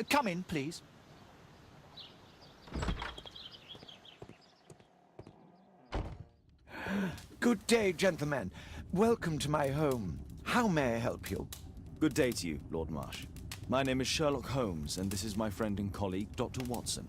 Come in, please. Good day, gentlemen. Welcome to my home. How may I help you? Good day to you, Lord Marsh. My name is Sherlock Holmes, and this is my friend and colleague, Dr. Watson.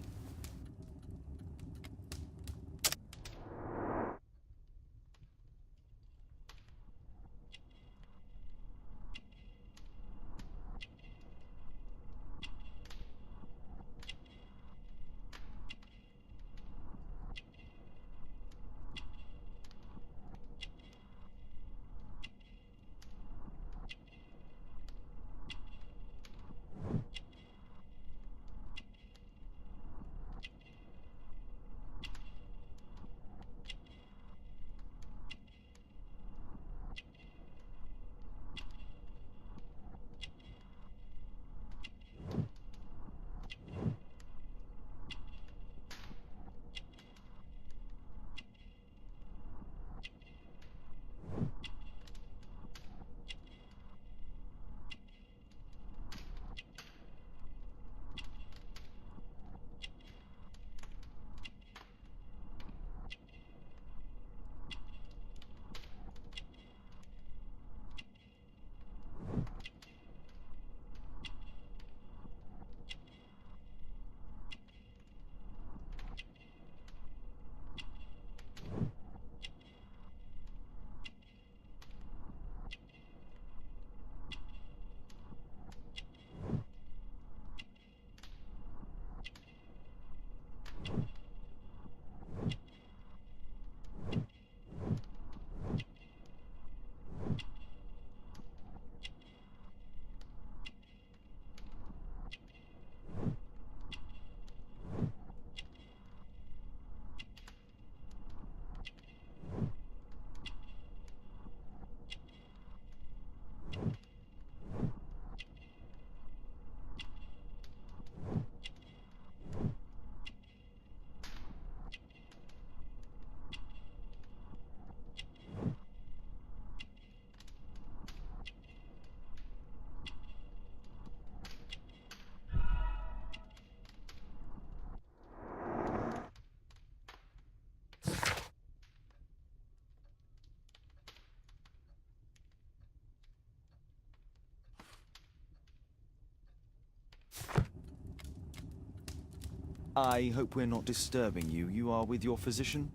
I hope we're not disturbing you. You are with your physician?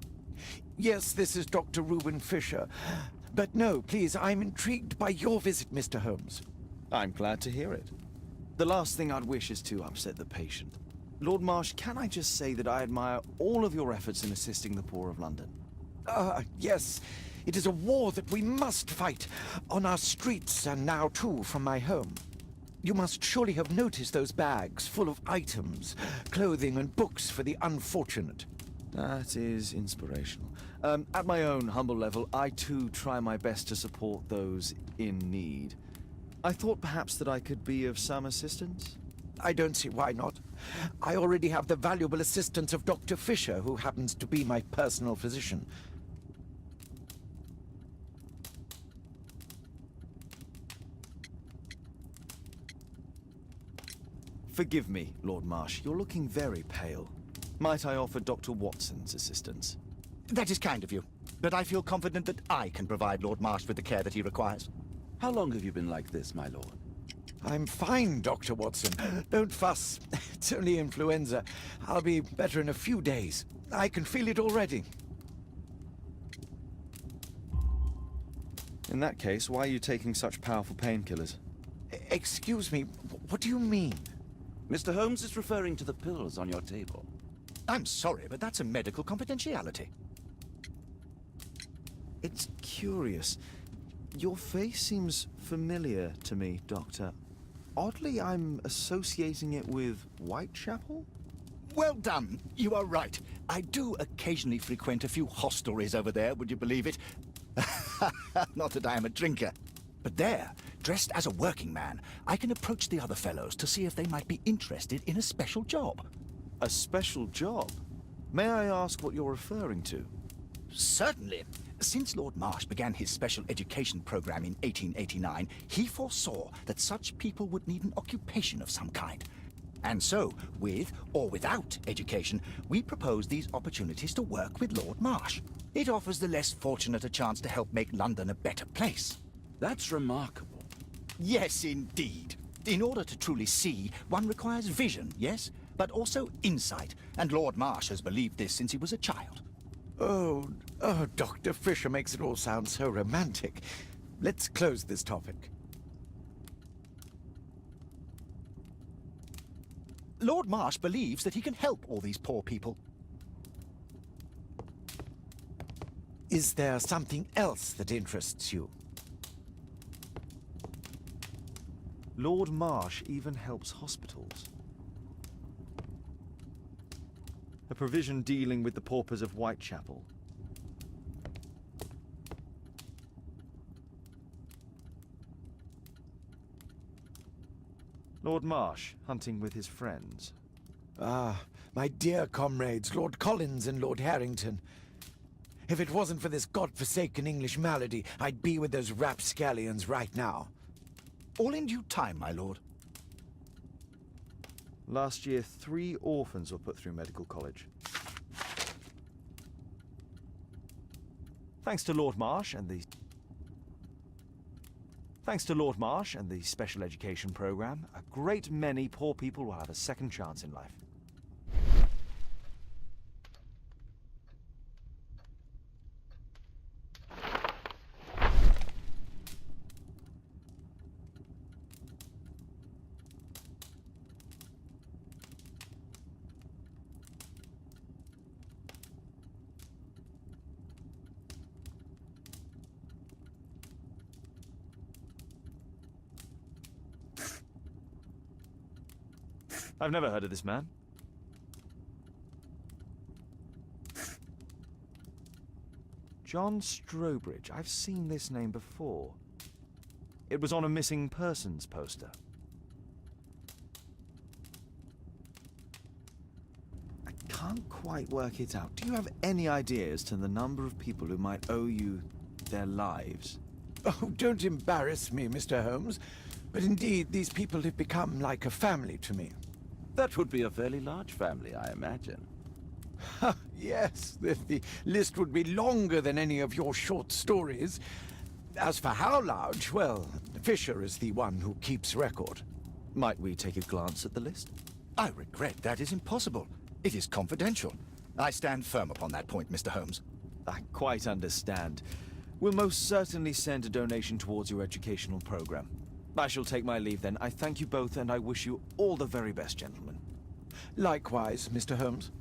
Yes, this is Dr. Reuben Fisher. But no, please, I'm intrigued by your visit, Mr. Holmes. I'm glad to hear it. The last thing I'd wish is to upset the patient. Lord Marsh, can I just say that I admire all of your efforts in assisting the poor of London? Yes. It is a war that we must fight, on our streets and now, too, from my home. You must surely have noticed those bags full of items, clothing and books for the unfortunate. That is inspirational. At my own humble level, I too try my best to support those in need. I thought perhaps that I could be of some assistance. I don't see why not. I already have the valuable assistance of Dr. Fisher, who happens to be my personal physician. Forgive me, Lord Marsh. You're looking very pale. Might I offer Dr. Watson's assistance? That is kind of you, but I feel confident that I can provide Lord Marsh with the care that he requires. How long have you been like this, my lord? I'm fine, Dr. Watson. Don't fuss. It's only influenza. I'll be better in a few days. I can feel it already. In that case, why are you taking such powerful painkillers? Excuse me, what do you mean? Mr. Holmes is referring to the pills on your table. I'm sorry, but that's a medical confidentiality. It's curious. Your face seems familiar to me, Doctor. Oddly, I'm associating it with Whitechapel? Well done. You are right. I do occasionally frequent a few hostelries over there, would you believe it? Not that I am a drinker. But there, dressed as a working man, I can approach the other fellows to see if they might be interested in a special job. A special job? May I ask what you're referring to? Certainly. Since Lord Marsh began his special education program in 1889, he foresaw that such people would need an occupation of some kind. And so, with or without education, we propose these opportunities to work with Lord Marsh. It offers the less fortunate a chance to help make London a better place. That's remarkable. Yes, indeed. In order to truly see, one requires vision, yes, but also insight. And Lord Marsh has believed this since he was a child. Oh, Dr. Fisher makes it all sound so romantic. Let's close this topic. Lord Marsh believes that he can help all these poor people. Is there something else that interests you? Lord Marsh even helps hospitals. A provision dealing with the paupers of Whitechapel. Lord Marsh, hunting with his friends. Ah, my dear comrades, Lord Collins and Lord Harrington. If it wasn't for this godforsaken English malady, I'd be with those rapscallions right now. All in due time, my lord. Last year, 3 orphans were put through medical college. Thanks to Lord Marsh and the special education program, a great many poor people will have a second chance in life. I've never heard of this man. John Strobridge. I've seen this name before. It was on a missing persons poster. I can't quite work it out. Do you have any idea as to the number of people who might owe you their lives? Oh, don't embarrass me, Mr. Holmes. But indeed, these people have become like a family to me. That would be a fairly large family, I imagine. Yes, the list would be longer than any of your short stories. As for how large, well, Fisher is the one who keeps record. Might we take a glance at the list? I regret that is impossible. It is confidential. I stand firm upon that point, Mr. Holmes. I quite understand. We'll most certainly send a donation towards your educational program. I shall take my leave then. I thank you both, and I wish you all the very best, gentlemen. Likewise, Mr. Holmes.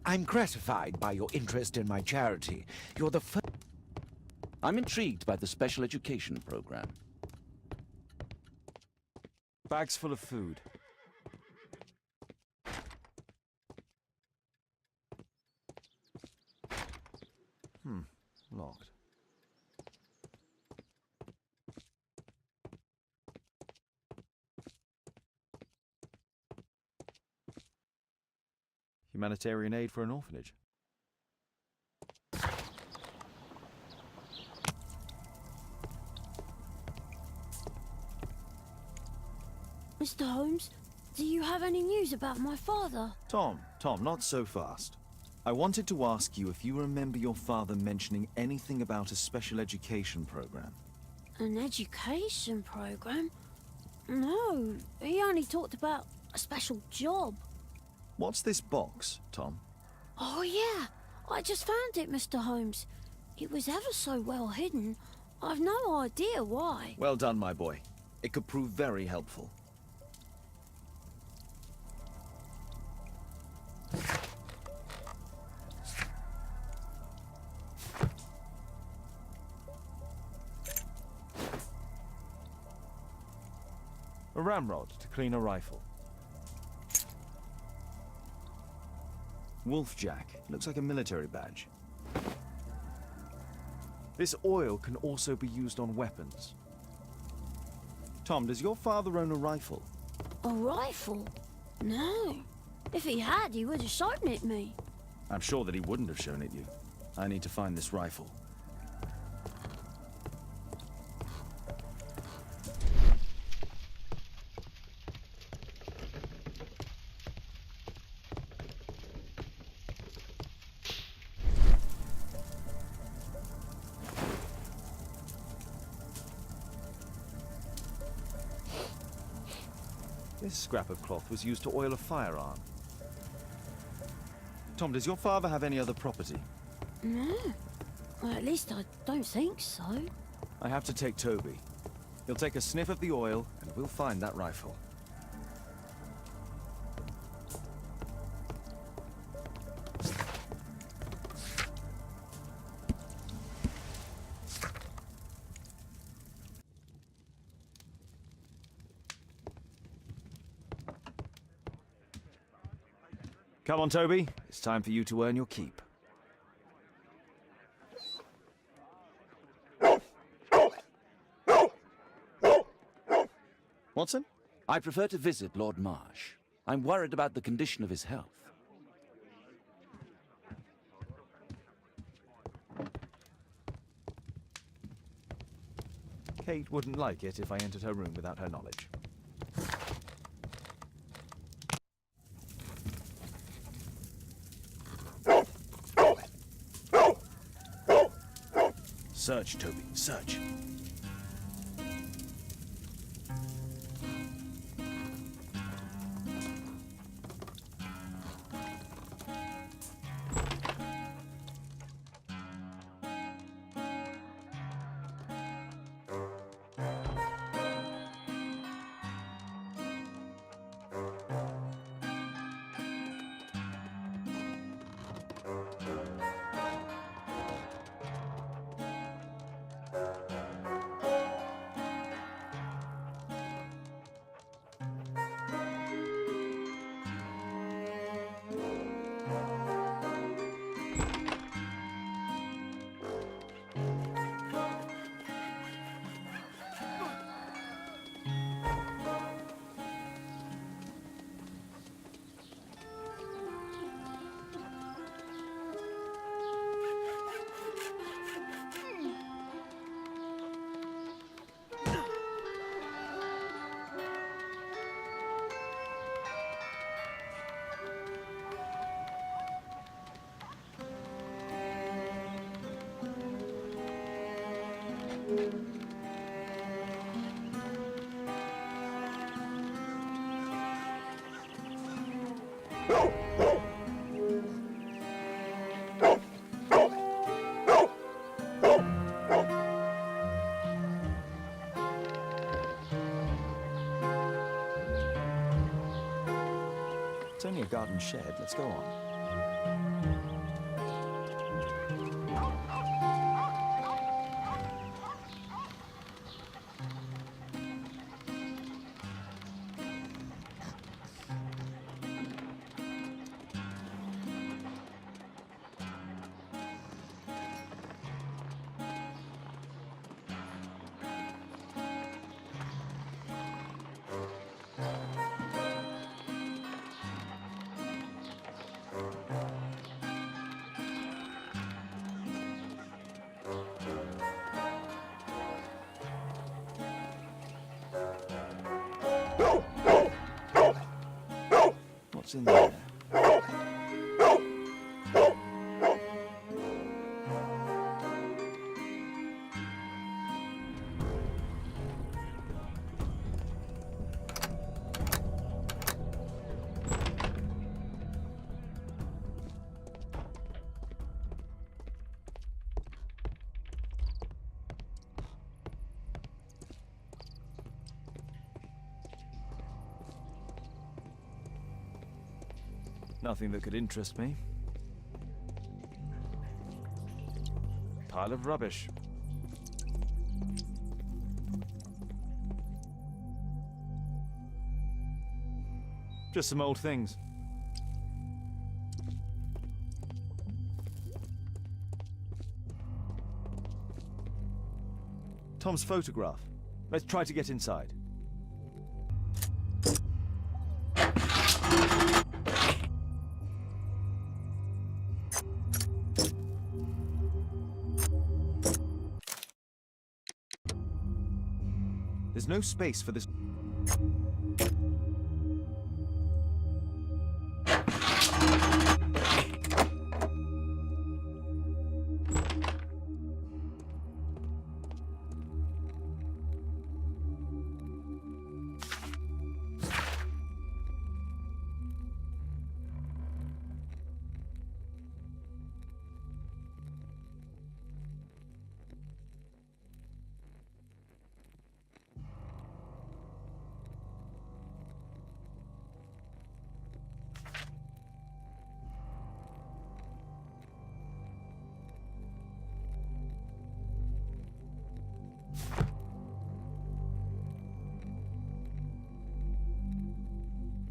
I'm gratified by your interest in my charity. You're the first... I'm intrigued by the special education program. Bags full of food. Locked. Humanitarian aid for an orphanage. Mr. Holmes, do you have any news about my father? Tom, not so fast. I wanted to ask you if you remember your father mentioning anything about a special education program. An education program? No, he only talked about a special job. What's this box, Tom? Oh yeah, I just found it, Mr. Holmes. It was ever so well hidden. I've no idea why. Well done, my boy. It could prove very helpful. A ramrod to clean a rifle. Wolfjack. Looks like a military badge. This oil can also be used on weapons. Tom, does your father own a rifle? A rifle? No. If he had, he would have shown it me. I'm sure that he wouldn't have shown it you. I need to find this rifle. This scrap of cloth was used to oil a firearm. Tom, does your father have any other property? No. Well, at least I don't think so. I have to take Toby. He'll take a sniff of the oil, and we'll find that rifle. Come on, Toby. It's time for you to earn your keep. Watson? I prefer to visit Lord Marsh. I'm worried about the condition of his health. Kate wouldn't like it if I entered her room without her knowledge. Search, Toby, search. It's only a garden shed. Let's go on. What's in there? Nothing that could interest me. Pile of rubbish. Just some old things. Tom's photograph. Let's try to get inside. There's no space for this.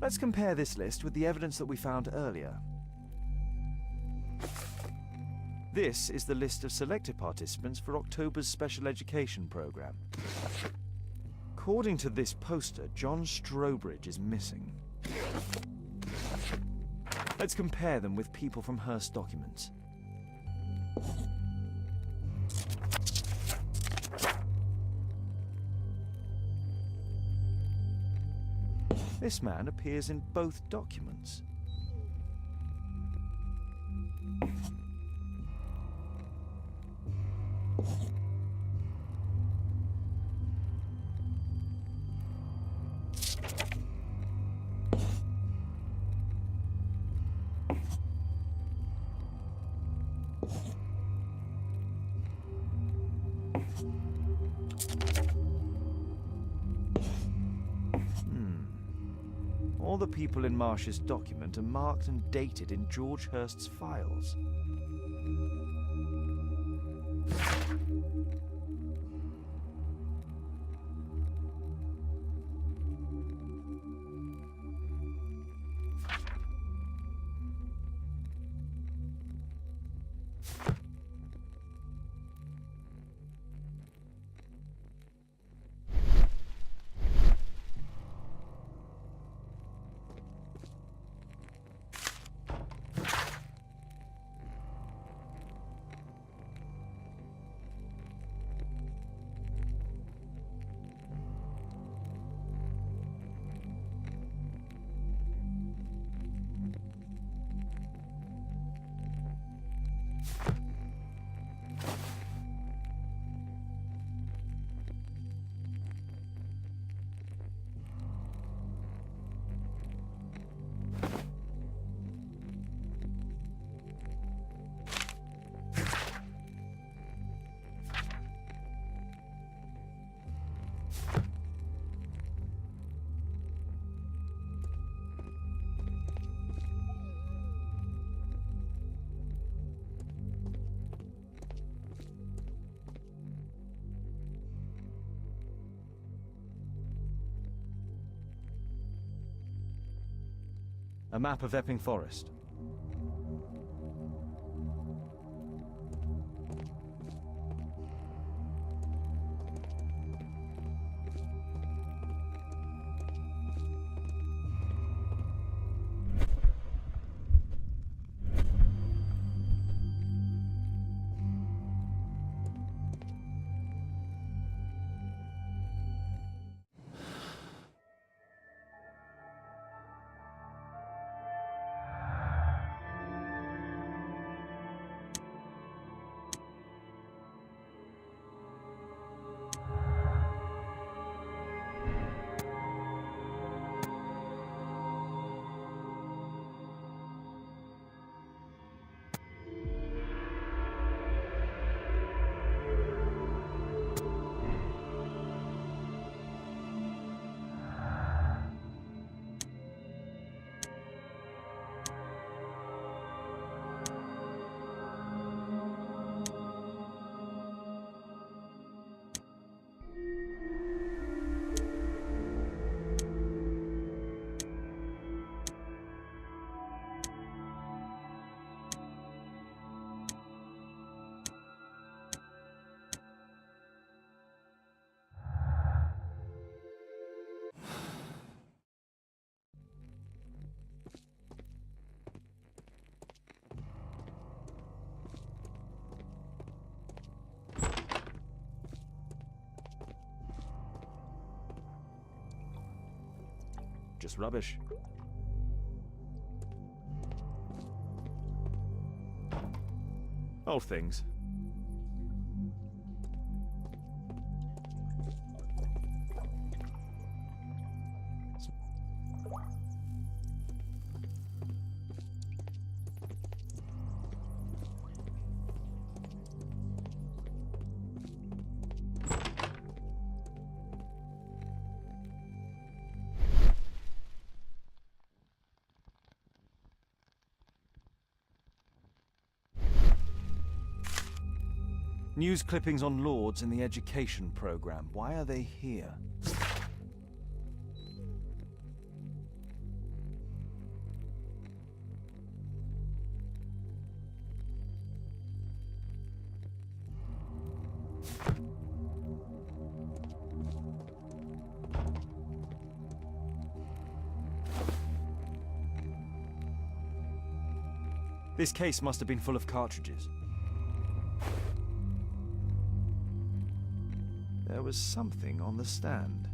Let's compare this list with the evidence that we found earlier. This is the list of selected participants for October's special education program. According to this poster, John Strobridge is missing. Let's compare them with people from Hearst documents. This man appears in both documents. All the people in Marsh's document are marked and dated in George Hearst's files. A map of Epping Forest. Just rubbish. Old things. News clippings on Lords in the education program. Why are they here? This case must have been full of cartridges. There was something on the stand.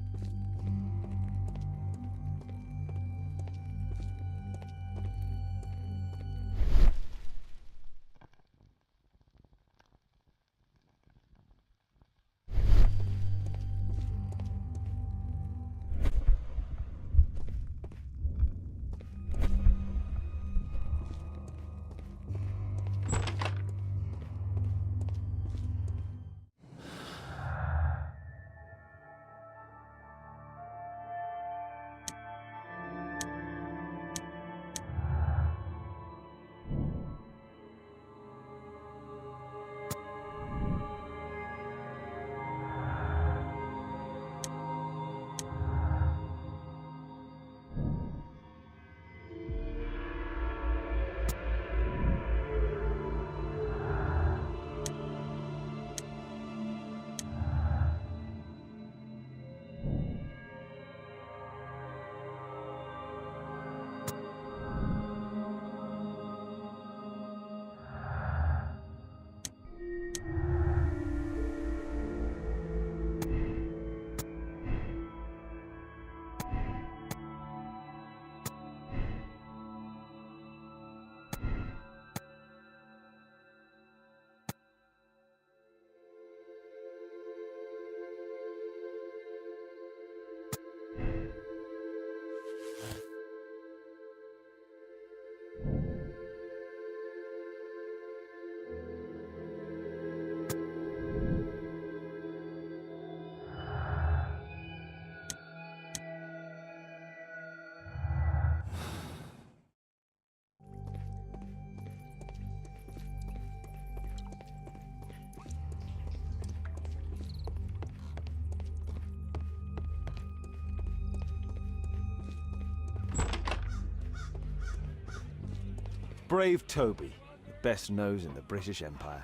Brave Toby, the best nose in the British Empire.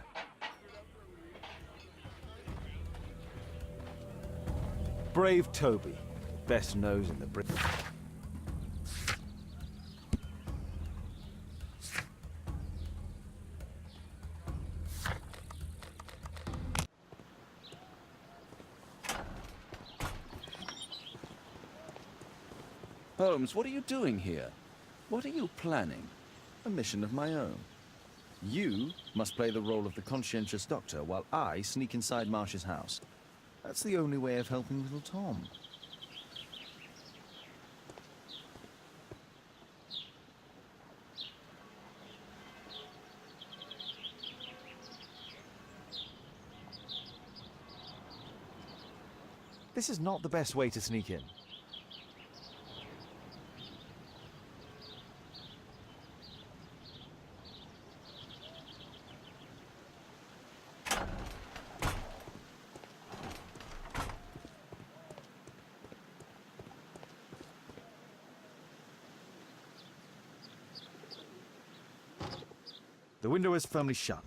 Brave Toby, the best nose in the British... Holmes, what are you doing here? What are you planning? A mission of my own. You must play the role of the conscientious doctor while I sneak inside Marsh's house. That's the only way of helping little Tom. This is not the best way to sneak in. The window is firmly shut.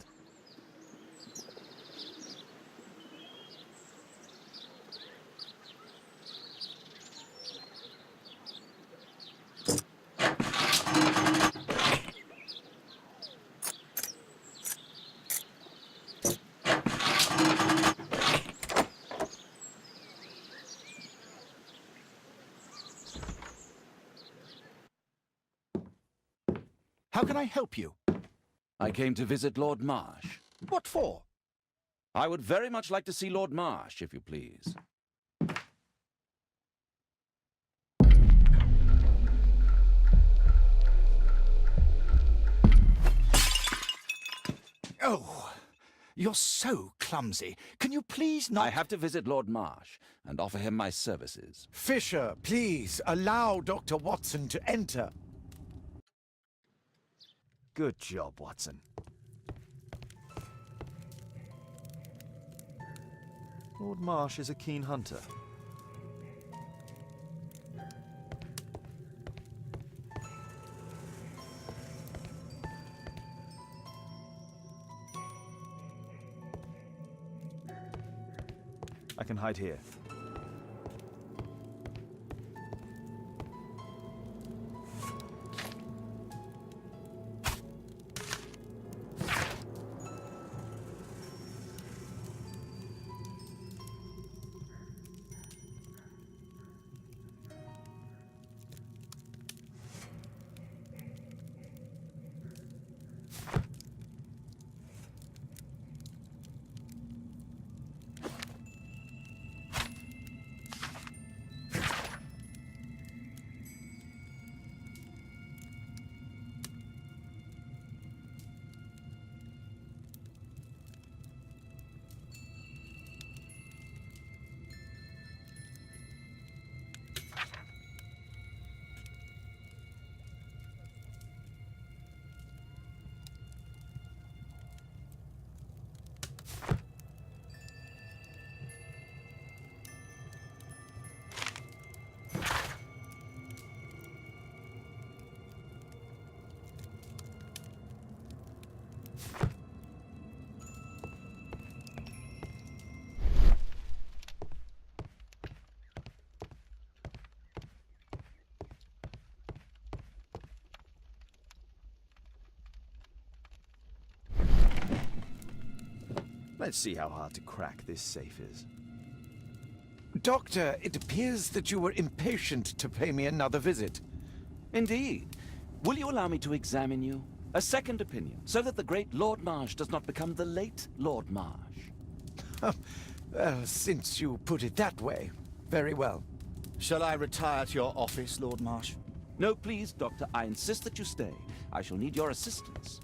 How can I help you? I came to visit Lord Marsh. What for? I would very much like to see Lord Marsh, if you please. Oh, you're so clumsy. Can you please not... I have to visit Lord Marsh and offer him my services. Fisher, please allow Dr. Watson to enter. Good job, Watson. Lord Marsh is a keen hunter. I can hide here. Let's see how hard to crack this safe is. Doctor, it appears that you were impatient to pay me another visit. Indeed. Will you allow me to examine you? A second opinion, so that the great Lord Marsh does not become the late Lord Marsh. Well, since you put it that way, very well. Shall I retire to your office, Lord Marsh? No, please, Doctor. I insist that you stay. I shall need your assistance.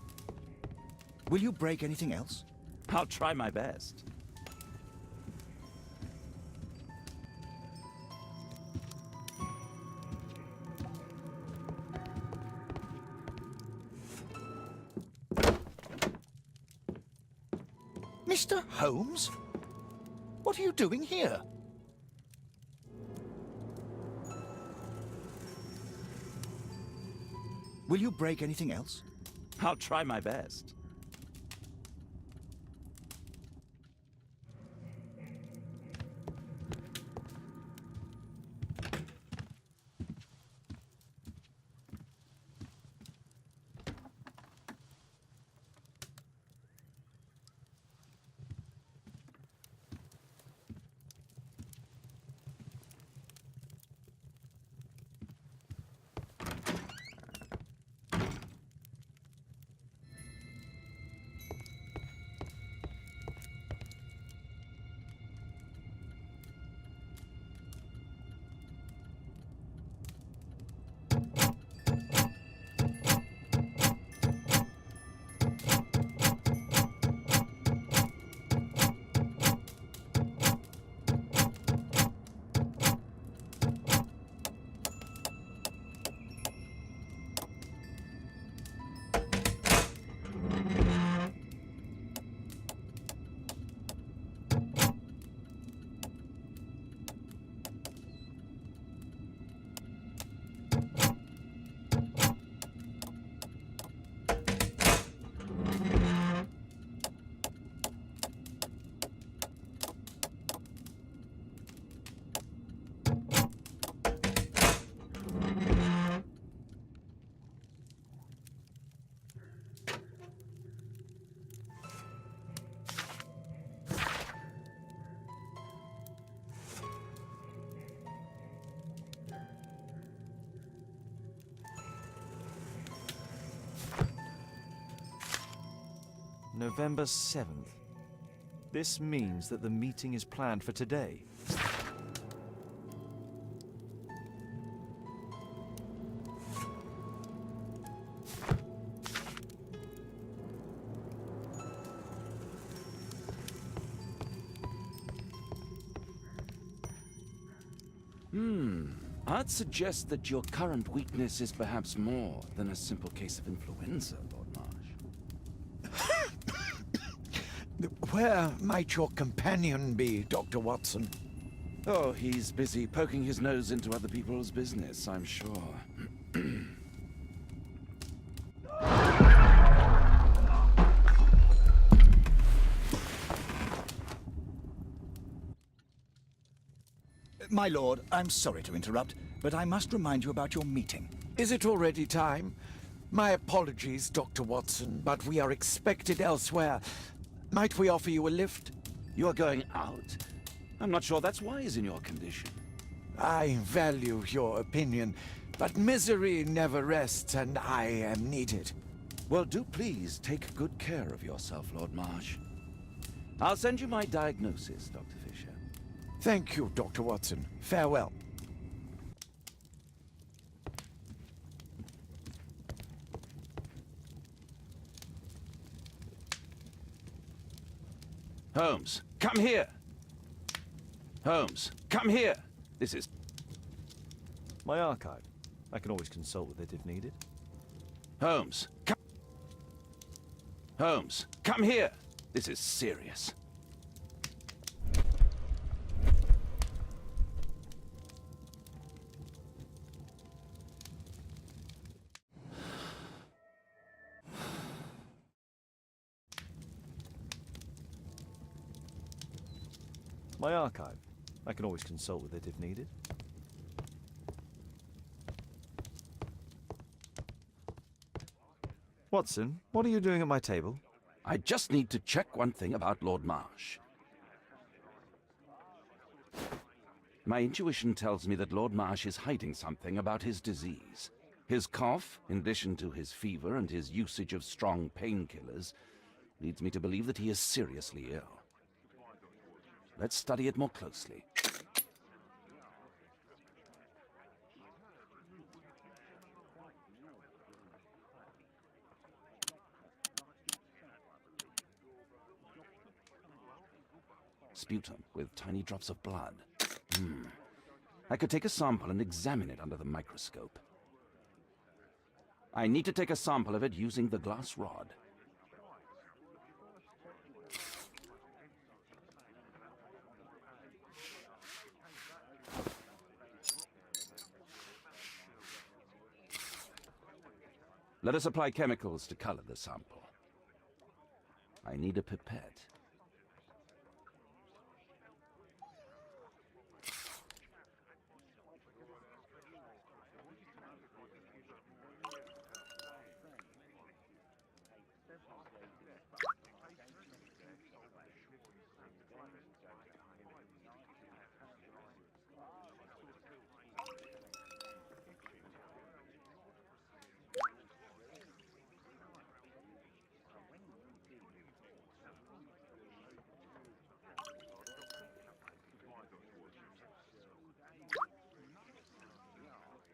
Will you break anything else? I'll try my best. Mr. Holmes? What are you doing here? Will you break anything else? I'll try my best. November 7th. This means that the meeting is planned for today. I'd suggest that your current weakness is perhaps more than a simple case of influenza, Lord Marsh. Where might your companion be, Dr. Watson? Oh, he's busy poking his nose into other people's business, I'm sure. My lord, I'm sorry to interrupt, but I must remind you about your meeting. Is it already time? My apologies, Dr. Watson, but we are expected elsewhere. Might we offer you a lift? You are going out? I'm not sure that's wise in your condition. I value your opinion, but misery never rests, and I am needed. Well, do please take good care of yourself, Lord Marsh. I'll send you my diagnosis, Dr. Fisher. Thank you, Dr. Watson. Farewell. Holmes, come here! Holmes, come here! This is... My archive. I can always consult with it if needed. Holmes, come... Holmes, come here! This is serious. My archive. I can always consult with it if needed. Watson, what are you doing at my table? I just need to check one thing about Lord Marsh. My intuition tells me that Lord Marsh is hiding something about his disease. His cough, in addition to his fever and his usage of strong painkillers, leads me to believe that he is seriously ill. Let's study it more closely. Sputum with tiny drops of blood. I could take a sample and examine it under the microscope. I need to take a sample of it using the glass rod. Let us apply chemicals to color the sample. I need a pipette.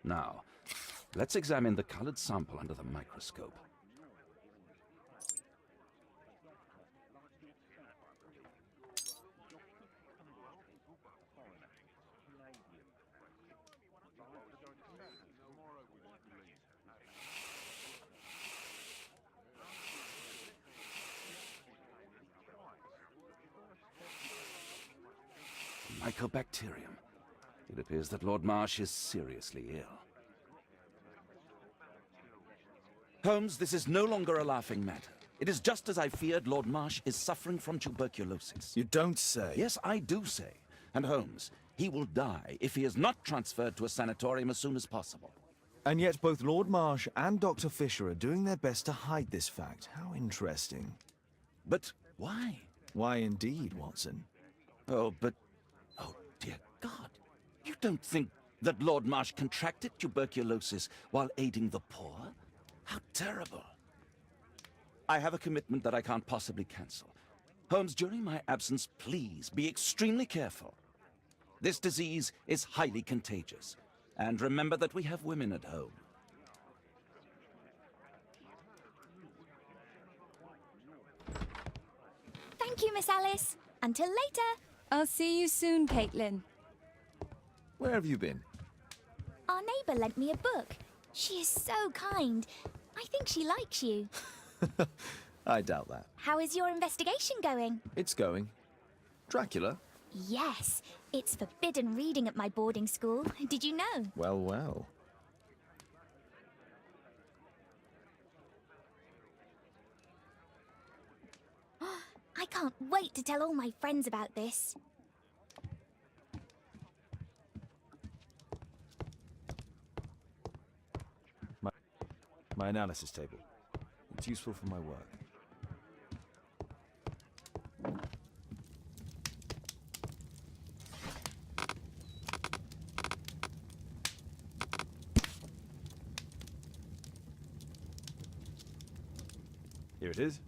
Now, let's examine the colored sample under the microscope. Mycobacterium. It appears that Lord Marsh is seriously ill. Holmes, this is no longer a laughing matter. It is just as I feared. Lord Marsh is suffering from tuberculosis. You don't say. Yes, I do say. And Holmes, he will die if he is not transferred to a sanatorium as soon as possible. And yet both Lord Marsh and Dr. Fisher are doing their best to hide this fact. How interesting. But why? Why indeed, Watson? Oh, but... Oh, dear God. You don't think that Lord Marsh contracted tuberculosis while aiding the poor? How terrible. I have a commitment that I can't possibly cancel. Holmes, during my absence, please be extremely careful. This disease is highly contagious. And remember that we have women at home. Thank you, Miss Alice. Until later. I'll see you soon, Caitlin. Where have you been? Our neighbour lent me a book. She is so kind. I think she likes you. I doubt that. How is your investigation going? It's going. Dracula? Yes, it's forbidden reading at my boarding school. Did you know? Well, well. I can't wait to tell all my friends about this. My analysis table. It's useful for my work. Here it is.